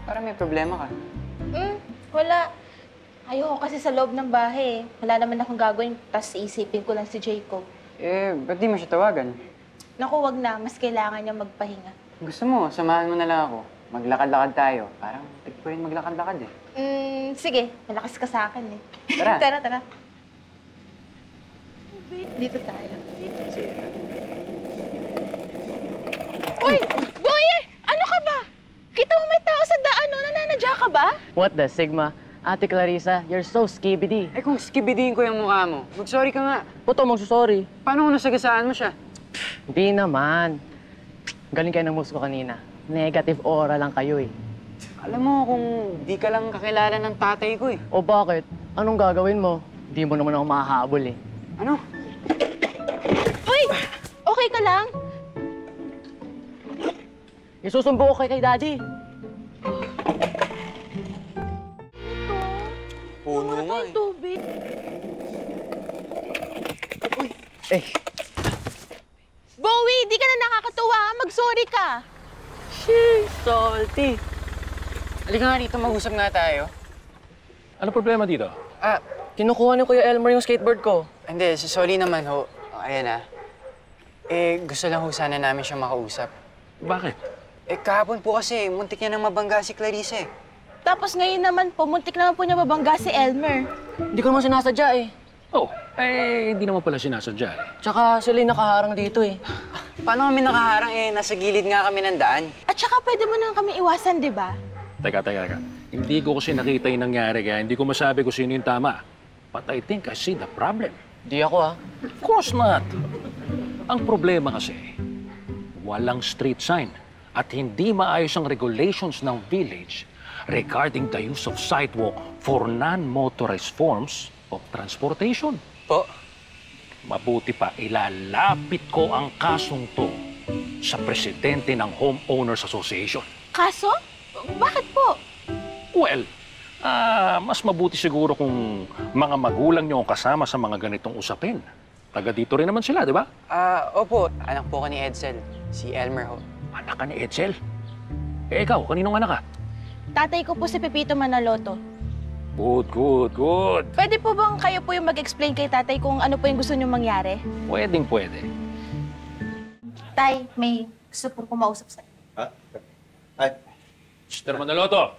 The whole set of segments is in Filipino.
Parang may problema ka. Wala. Ayoko kasi sa loob ng bahay. Wala naman akong gagawin, tas isipin ko lang si Jacob. Ba't di mo siya tawagan? Naku, wag na. Mas kailangan niya magpahinga. Gusto mo, samahan mo na lang ako. Maglakad-lakad tayo. Parang tip ko rin maglakad-lakad eh. Sige. Malakas ka sa akin eh. Tara. Tara. Dito tayo. Sige. Uy! Boye! Ano ka ba? Kita mo may tao sa daan, no? Nananadya ka ba? What the Sigma? Ate Clarissa, you're so skibidi. Kung skibidiin ko yung mukha mo, mag-sorry ka nga. Puto, magsusorry. Paano kung nasagasaan mo siya? Hindi naman. Galing kayo ng musko kanina. Negative aura lang kayo eh. Alam mo, kung di ka lang kakilala ng tatay ko eh. O bakit? Anong gagawin mo? Hindi mo naman ako mahahabol eh. Ano? Uy! Okay ka lang? Isusumbo ko kay Daddy. Puno nga eh. Tubig. Eh, Bowie, di ka na nakakatuwa. Mag-sorry ka. sheesh, salty. Halika nga dito, mag-usap nga tayo. Ano problema dito? Kinukuha ni Kuya Elmer yung skateboard ko. Hindi, sorry naman ho. Ayan gusto lang ho sana namin siya makausap. Bakit? Kahapon po kasi, muntik niya nang mabangga si Clarissa eh. Tapos ngayon naman po, muntik naman po niya mabangga si Elmer. Hindi ko naman sinasadya eh. Oh, hindi naman pala sinasadya eh. Tsaka sila yung nakaharang dito eh. Paano kami nakaharang nasa gilid nga kami ng daan? At saka pwede mo naman kami iwasan, di ba? Teka. Hindi ko kasi nakita yung nangyari kaya hindi ko masabi kung sino yung tama. But I think I see the problem. Di ako ah. Of course not. Ang problema kasi, walang street sign at hindi maayos ang regulations ng village regarding the use of sidewalk for non-motorized forms of transportation. Po? Mabuti pa, ilalapit ko ang kasong to sa presidente ng Homeowners Association. Kaso? Bakit po? Well, mas mabuti siguro kung mga magulang niyo ang kasama sa mga ganitong usapin. Taga dito rin naman sila, di ba? Opo. Anak po ka ni Edsel. Si Elmer ho. Anak ka ni Edsel. Ikaw, kaninong anak ka? Tatay ko po si Pepito Manaloto. Good. Pwede po bang kayo po yung mag-explain kay tatay kung ano po yung gusto niyo mangyari? Pwede. Tay, may gusto po kumausap sa'yo. Ay, Mr. Manaloto,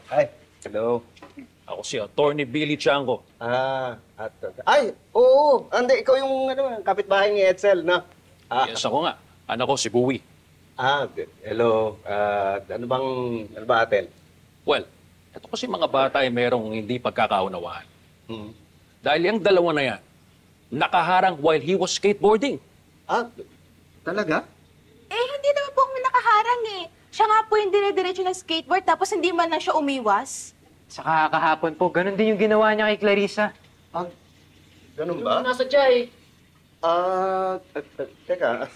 hello. ako si Attorney Billy Chango. Ay, oo. Andi, ikaw yung kapitbahay ni Edsel, no? Yes, ako nga. Anak ko si Bowie. Hello. Ano ba, Atel? Well, ito kasi mga bata ay merong hindi pagkakaunawaan. Hmm. Dahil yung dalawa na yan, nakaharang while he was skateboarding. Talaga? Hindi naman po kami nakaharang eh. Siya nga po yung dire-diretso ng skateboard tapos hindi man na siya umiwas. Saka kahapon po, ganun din yung ginawa niya kay Clarissa. Ganun ba? Nasadya eh. Teka.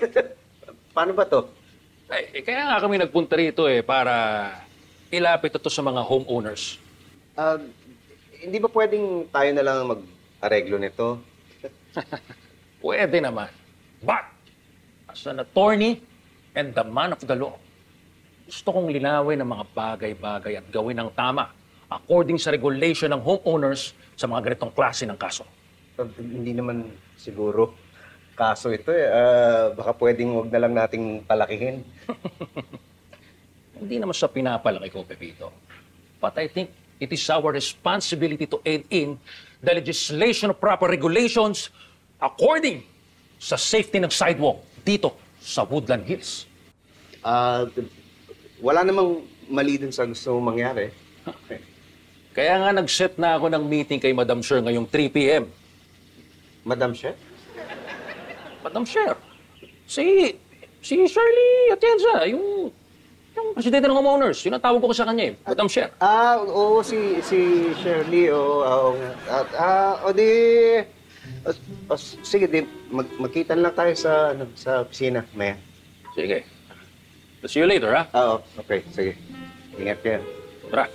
Paano ba to? Kaya nga kami nagpunta rito para ilapit ito sa mga homeowners. Hindi ba pwedeng tayo na lang mag-areglo nito? Pwede naman. But, as an attorney and the man of the law, gusto kong linawin ang mga bagay-bagay at gawin ng tama according sa regulation ng homeowners sa mga ganitong klase ng kaso. Hindi naman siguro kaso ito baka pwedeng huwag na lang nating palakihin. Hindi naman sa pinapalaki ko, Pepito. But I think it is our responsibility to aid in the legislation of proper regulations according sa safety ng sidewalk dito sa Woodland Hills. Wala namang mali dun sa gusto mong mangyari. Kaya nga nag-set na ako ng meeting kay Madam Sher ngayong 3 p.m. Madam Chef? Madam Sher, si Shirley Atienza, yung presidente ng homeowners, yun ang tawag ko sa kanya Madam Sher. Oo, si Shirley, sige, magkita lang tayo sa opisina, Maya. Sige. See you later, ha? Oo, okay, sige. Ingat kayo. Tara.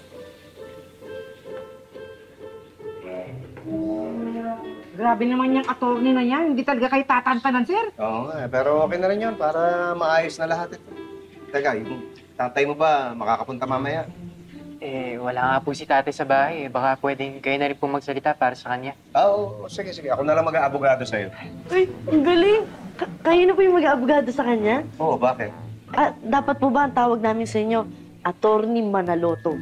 Grabe naman yung attorney na yan. Hindi talaga kayo tatantanan, sir. Oo nga, pero okay na rin yun para maayos na lahat ito. Teka, yung tatay mo ba makakapunta mamaya? Wala nga po si tatay sa bahay. Baka pwedeng kayo na rin po magsalita para sa kanya. Oo, sige, sige. Ako na lang mag-aabogado sa'yo. Uy, ang galing! Kayo na po yung mag-aabogado sa kanya? Oo, bakit? Dapat po ba ang tawag namin sa inyo, Attorney Manaloto?